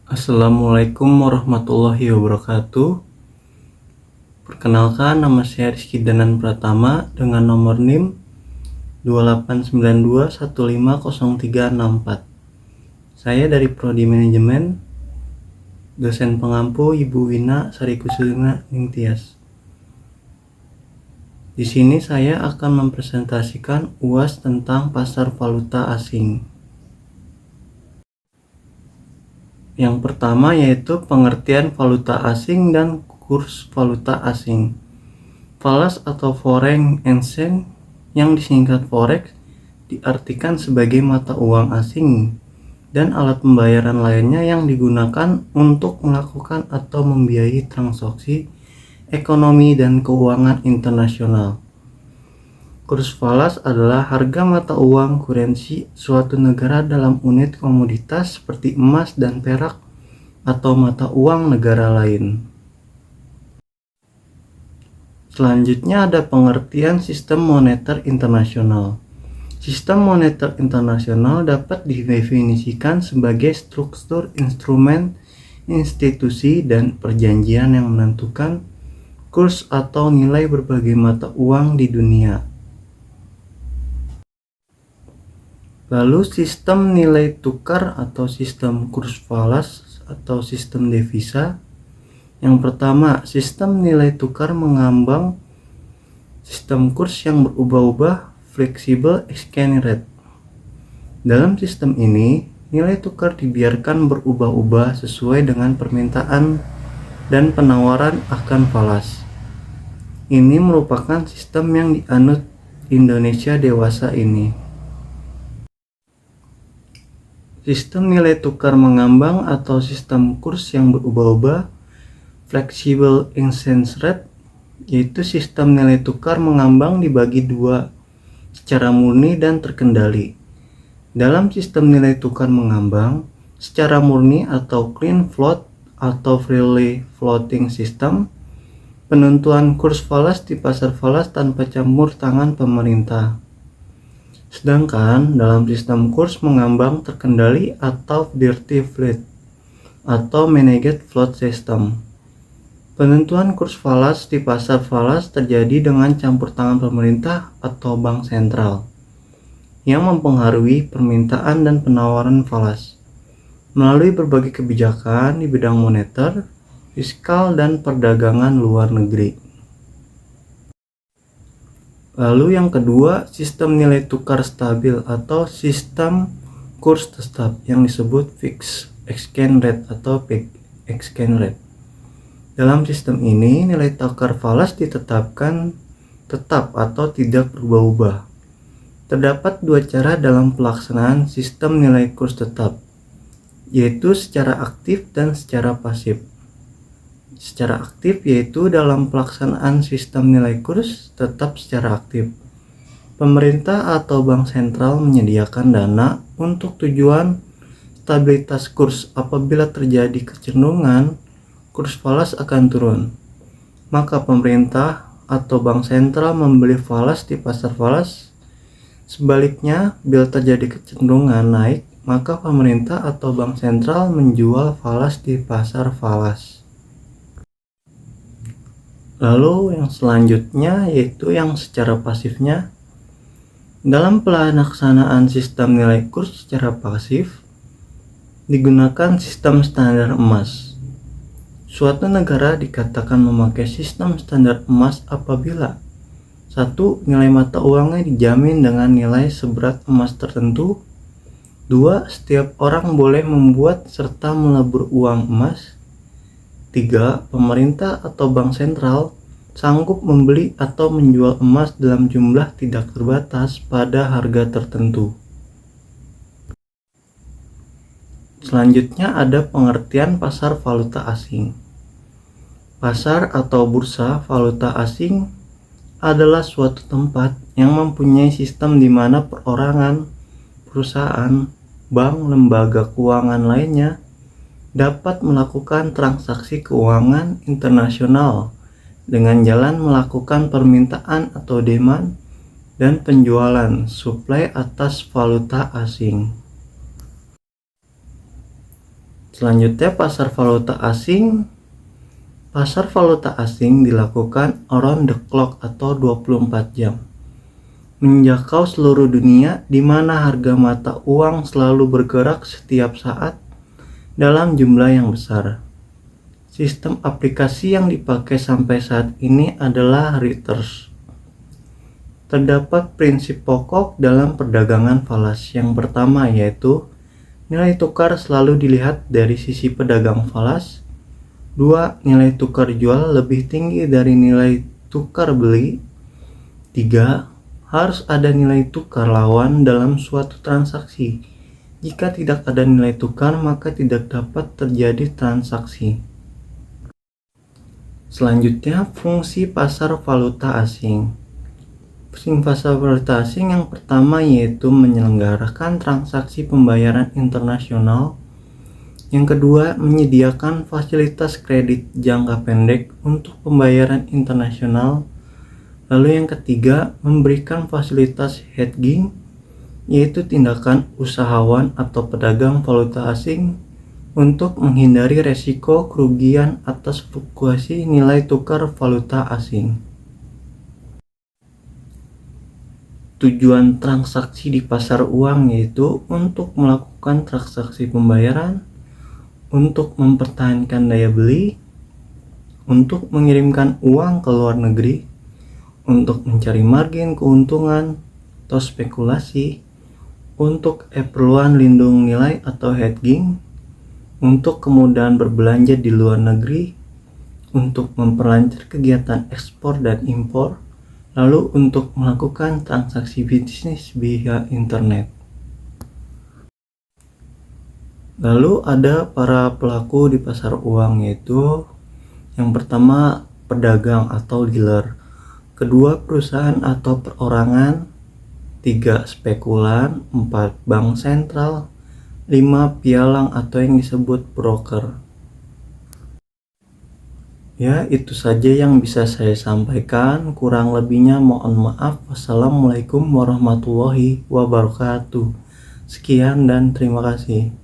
Assalamualaikum warahmatullahi wabarakatuh. Perkenalkan, nama saya Rizky Danan Pratama dengan nomor NIM 2892150364. Saya dari Prodi Manajemen, dosen pengampu Ibu Wina Sarikusuma Ningtyas. Di sini saya akan mempresentasikan UAS tentang pasar valuta asing. Yang pertama yaitu pengertian valuta asing dan kurs valuta asing. Falas atau foreign exchange yang disingkat forex diartikan sebagai mata uang asing dan alat pembayaran lainnya yang digunakan untuk melakukan atau membiayai transaksi ekonomi dan keuangan internasional. Kurs falas adalah harga mata uang kurensi suatu negara dalam unit komoditas seperti emas dan perak atau mata uang negara lain. Selanjutnya ada pengertian sistem moneter internasional. Sistem moneter internasional dapat didefinisikan sebagai struktur instrumen, institusi, dan perjanjian yang menentukan kurs atau nilai berbagai mata uang di dunia. Lalu sistem nilai tukar atau sistem kurs falas atau sistem devisa. Yang pertama, sistem nilai tukar mengambang sistem kurs yang berubah-ubah, flexible exchange rate. Dalam sistem ini, nilai tukar dibiarkan berubah-ubah sesuai dengan permintaan dan penawaran akan falas. Ini merupakan sistem yang dianut Indonesia dewasa ini. Sistem nilai tukar mengambang atau sistem kurs yang berubah-ubah, flexible exchange rate, yaitu sistem nilai tukar mengambang dibagi dua, secara murni dan terkendali. Dalam sistem nilai tukar mengambang, secara murni atau clean float atau freely floating system, penentuan kurs falas di pasar falas tanpa campur tangan pemerintah. Sedangkan dalam sistem kurs mengambang terkendali atau dirty float atau managed float system, penentuan kurs falas di pasar falas terjadi dengan campur tangan pemerintah atau bank sentral yang mempengaruhi permintaan dan penawaran falas melalui berbagai kebijakan di bidang moneter, fiskal, dan perdagangan luar negeri. Lalu yang kedua, sistem nilai tukar stabil atau sistem kurs tetap yang disebut fixed exchange rate atau pegged exchange rate. Dalam sistem ini, nilai tukar falas ditetapkan tetap atau tidak berubah-ubah. Terdapat dua cara dalam pelaksanaan sistem nilai kurs tetap, yaitu secara aktif dan secara pasif. Secara aktif yaitu dalam pelaksanaan sistem nilai kurs tetap secara aktif. Pemerintah atau bank sentral menyediakan dana untuk tujuan stabilitas kurs. Apabila terjadi kecenderungan kurs falas akan turun, maka pemerintah atau bank sentral membeli falas di pasar falas. Sebaliknya, bila terjadi kecenderungan naik, maka pemerintah atau bank sentral menjual falas di pasar falas. Lalu yang selanjutnya yaitu yang secara pasifnya. Dalam pelaksanaan sistem nilai kurs secara pasif, digunakan sistem standar emas. Suatu negara dikatakan memakai sistem standar emas apabila 1. Nilai mata uangnya dijamin dengan nilai seberat emas tertentu. 2. Setiap orang boleh membuat serta melebur uang emas. 3. Pemerintah atau bank sentral sanggup membeli atau menjual emas dalam jumlah tidak terbatas pada harga tertentu. Selanjutnya ada pengertian pasar valuta asing. Pasar atau bursa valuta asing adalah suatu tempat yang mempunyai sistem di mana perorangan, perusahaan, bank, lembaga keuangan lainnya dapat melakukan transaksi keuangan internasional dengan jalan melakukan permintaan atau demand dan penjualan supply atas valuta asing. Selanjutnya pasar valuta asing. Pasar valuta asing dilakukan around the clock atau 24 jam. Menjangkau seluruh dunia di mana harga mata uang selalu bergerak setiap saat dalam jumlah yang besar. Sistem aplikasi yang dipakai sampai saat ini adalah Reuters. Terdapat prinsip pokok dalam perdagangan falas. Yang pertama yaitu nilai tukar selalu dilihat dari sisi pedagang falas. 2. Nilai tukar jual lebih tinggi dari nilai tukar beli. 3. Harus ada nilai tukar lawan dalam suatu transaksi. Jika tidak ada nilai tukar, maka tidak dapat terjadi transaksi. Selanjutnya, fungsi pasar valuta asing. Fungsi pasar valuta asing yang pertama yaitu menyelenggarakan transaksi pembayaran internasional. Yang kedua, menyediakan fasilitas kredit jangka pendek untuk pembayaran internasional. Lalu yang ketiga, memberikan fasilitas hedging, yaitu tindakan usahawan atau pedagang valuta asing untuk menghindari resiko kerugian atas fluktuasi nilai tukar valuta asing. Tujuan transaksi di pasar uang yaitu untuk melakukan transaksi pembayaran, untuk mempertahankan daya beli, untuk mengirimkan uang ke luar negeri, untuk mencari margin keuntungan atau spekulasi, untuk keperluan lindung nilai atau hedging, untuk kemudahan berbelanja di luar negeri, untuk memperlancar kegiatan ekspor dan impor, lalu untuk melakukan transaksi bisnis via internet. Lalu ada para pelaku di pasar uang yaitu yang pertama pedagang atau dealer, kedua perusahaan atau perorangan, 3 spekulan, 4 bank sentral, 5 pialang atau yang disebut broker. Ya, itu saja yang bisa saya sampaikan, kurang lebihnya mohon maaf. Wassalamualaikum warahmatullahi wabarakatuh. Sekian dan terima kasih.